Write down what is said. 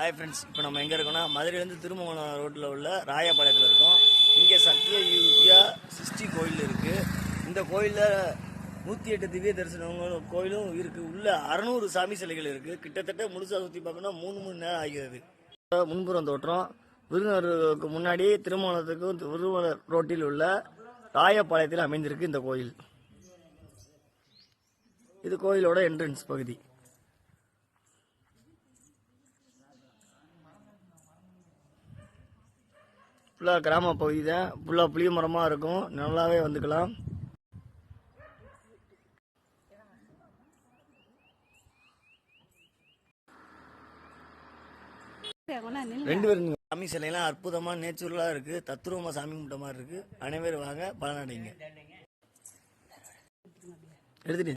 Hi friends, இப்போ நம்ம எங்கே இருக்கோம்னா மதுரையிலேருந்து திருமங்கலம் ரோட்டில் உள்ள ராயபாளையத்தில் இருக்கோம். இங்கே சத்திய யுக்யா சிஸ்டி கோயில் இருக்குது. இந்த கோயிலில் 108 திவ்ய தரிசனங்களும் கோயிலும் இருக்குது. உள்ள 600 சாமி சிலைகள் இருக்குது. கிட்டத்தட்ட முழுசாக சுற்றி பார்க்கணும்னா 3 மணி நேரம் ஆகிறது. முன்புறம் தோற்றம் விருதுநகருக்கு முன்னாடி திருமங்கலத்துக்கும் விருதுநகர் ரோட்டில் உள்ள ராயபாளையத்தில் அமைந்திருக்கு இந்த கோயில். இது கோயிலோட என்ட்ரன்ஸ் பகுதி. ஃபுல்லாக கிராம பகுதி தான். ஃபுல்லாக புளிய மரமாக இருக்கும். நல்லாவே வந்துக்கலாம். ரெண்டு பேரும் சாமி சிலையெல்லாம் அற்புதமாக நேச்சுரலாக இருக்குது. தத்துருவமாக சாமி கும்பிட்ட மாதிரி இருக்குது. அனைவரும் வாங்க, பலனடைங்க. எடுத்துட்டு